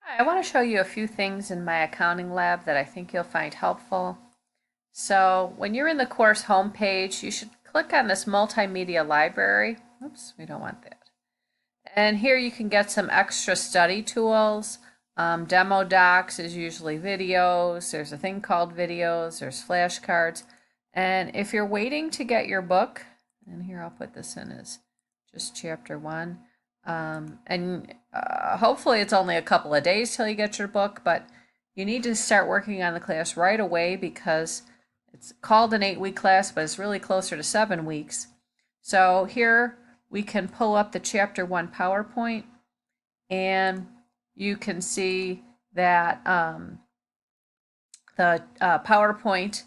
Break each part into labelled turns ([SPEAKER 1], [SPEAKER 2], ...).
[SPEAKER 1] Hi, I want to show you a few things in my accounting lab that I think you'll find helpful. So when you're in the course homepage, you should click on this Multimedia Library. Oops, we don't want that. And here you can get some extra study tools. Demo docs is usually videos. There's a thing called videos. There's flashcards. And if you're waiting to get your book, and here I'll put this in as just chapter 1. Hopefully it's only a couple of days till you get your book, but you need to start working on the class right away because it's called an 8-week class, but it's really closer to 7 weeks. So here we can pull up the chapter 1 PowerPoint, and you can see that the PowerPoint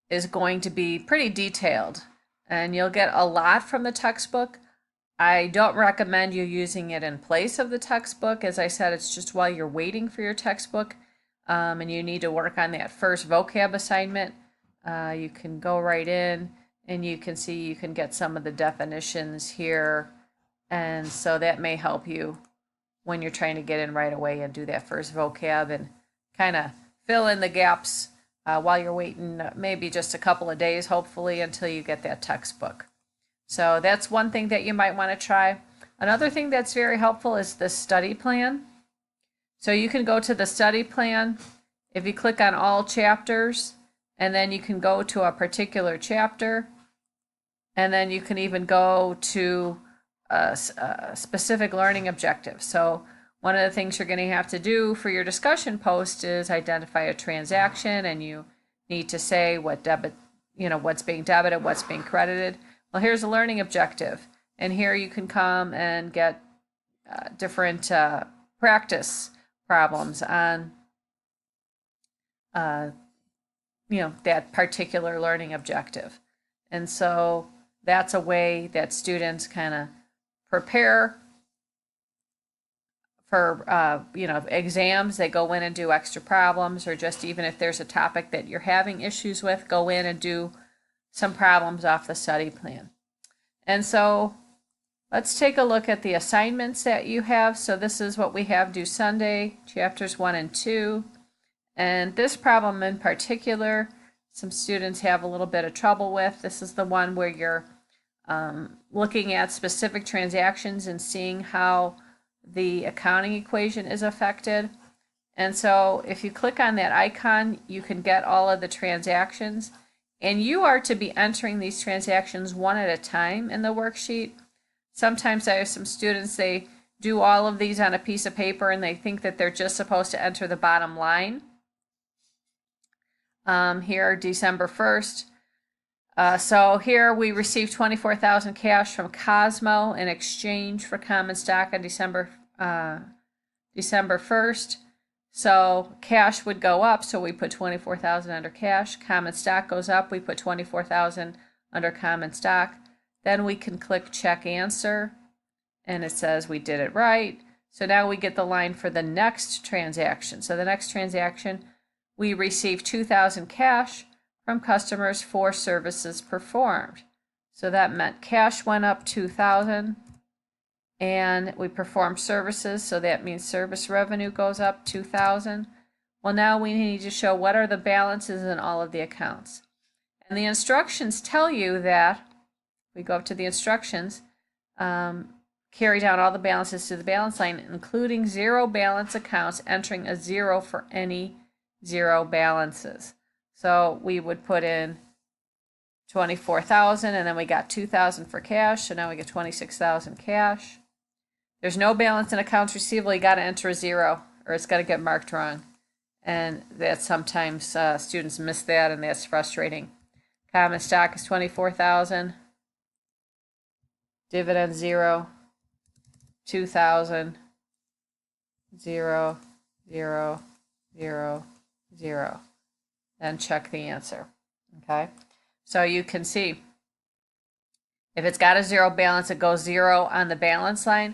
[SPEAKER 1] is going to be pretty detailed, and you'll get a lot from the textbook. I don't recommend you using it in place of the textbook. As I said, it's just while you're waiting for your textbook, and you need to work on that first vocab assignment. You can go right in and you can see you can get some of the definitions here, and so that may help you when you're trying to get in right away and do that first vocab and kind of fill in the gaps while you're waiting maybe just a couple of days, hopefully, until you get that textbook. So that's one thing that you might want to try. Another thing that's very helpful is the study plan. So you can go to the study plan if you click on all chapters, and then you can go to a particular chapter, and then you can even go to a specific learning objective. So one of the things you're going to have to do for your discussion post is identify a transaction, and you need to say what what's being debited, what's being credited. Well, here's a learning objective, and here you can come and get different practice problems on that particular learning objective. And so that's a way that students kind of prepare for exams. They go in and do extra problems, or just even if there's a topic that you're having issues with, go in and do some problems off the study plan. And so let's take a look at the assignments that you have. So this is what we have due Sunday, chapters 1 and 2. And this problem in particular, some students have a little bit of trouble with. This is the one where you're looking at specific transactions and seeing how the accounting equation is affected. And so if you click on that icon, you can get all of the transactions. And you are to be entering these transactions one at a time in the worksheet. Sometimes I have some students, they do all of these on a piece of paper and they think that they're just supposed to enter the bottom line. Here, December 1st. So here we received $24,000 cash from Cosmo in exchange for common stock on December 1st. So cash would go up, so we put $24,000 under cash. Common stock goes up, we put $24,000 under common stock. Then we can click check answer, and it says we did it right. So now we get the line for the next transaction. So the next transaction, we received $2,000 cash from customers for services performed. So that meant cash went up $2,000. And we perform services, so that means service revenue goes up $2,000. Well, now we need to show what are the balances in all of the accounts. And the instructions tell you that, we go up to the instructions, carry down all the balances to the balance line, including zero balance accounts, entering a 0 for any zero balances. So we would put in 24,000, and then we got 2,000 for cash, so now we get 26,000 cash. There's no balance in accounts receivable. You got to enter a 0 or it's got to get marked wrong. And that sometimes students miss that, and that's frustrating. Common stock is 24,000. Dividend 0. 2,000. 0, 0, 0, 0. Then check the answer. Okay? So you can see if it's got a 0 balance, it goes 0 on the balance line.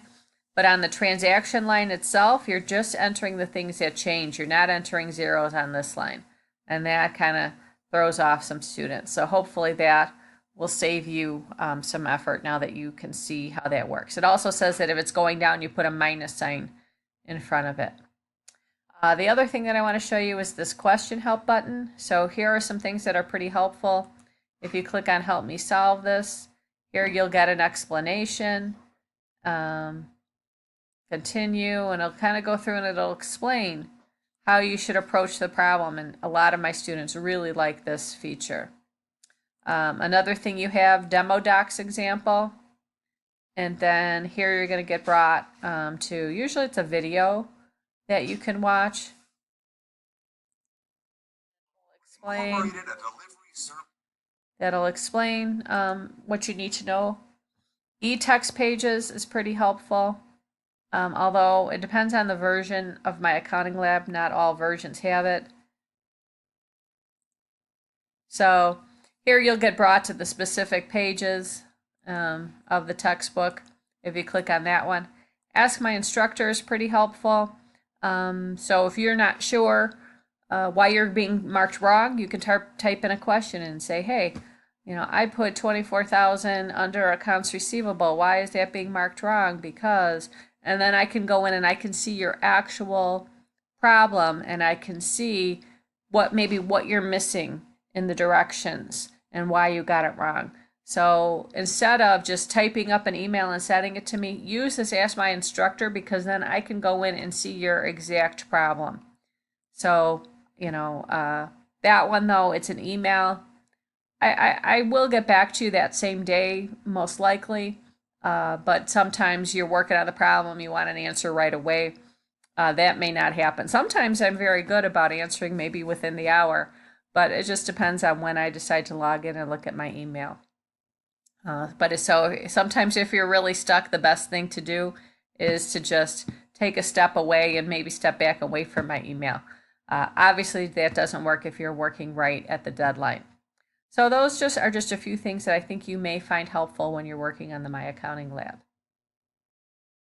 [SPEAKER 1] But on the transaction line itself, you're just entering the things that change. You're not entering zeros on this line. And that kind of throws off some students. So hopefully that will save you some effort now that you can see how that works. It also says that if it's going down, you put a minus sign in front of it. The other thing that I want to show you is this question help button. So here are some things that are pretty helpful. If you click on help me solve this, here you'll get an explanation. Continue, and it'll kind of go through and it'll explain how you should approach the problem. And a lot of my students really like this feature. Another thing you have, demo docs example. And then here you're going to get brought to, usually it's a video that you can watch. That'll explain what you need to know. E-text pages is pretty helpful. Although it depends on the version of my accounting lab, not all versions have it. So here you'll get brought to the specific pages of the textbook if you click on that one. Ask my instructor is pretty helpful. So if you're not sure why you're being marked wrong, you can type in a question and say, hey, you know, I put 24,000 under accounts receivable. Why is that being marked wrong? Because, and then I can go in and I can see your actual problem, and I can see what you're missing in the directions and why you got it wrong. So instead of just typing up an email and sending it to me, use this Ask My Instructor, because then I can go in and see your exact problem. So, you know, that one though, it's an email. I will get back to you that same day, most likely, but sometimes you're working on the problem, you want an answer right away. That may not happen. Sometimes I'm very good about answering maybe within the hour, but it just depends on when I decide to log in and look at my email. But so sometimes if you're really stuck, the best thing to do is to just take a step away and maybe step back away from my email. Obviously, that doesn't work if you're working right at the deadline. So those are just a few things that I think you may find helpful when you're working on the My Accounting Lab.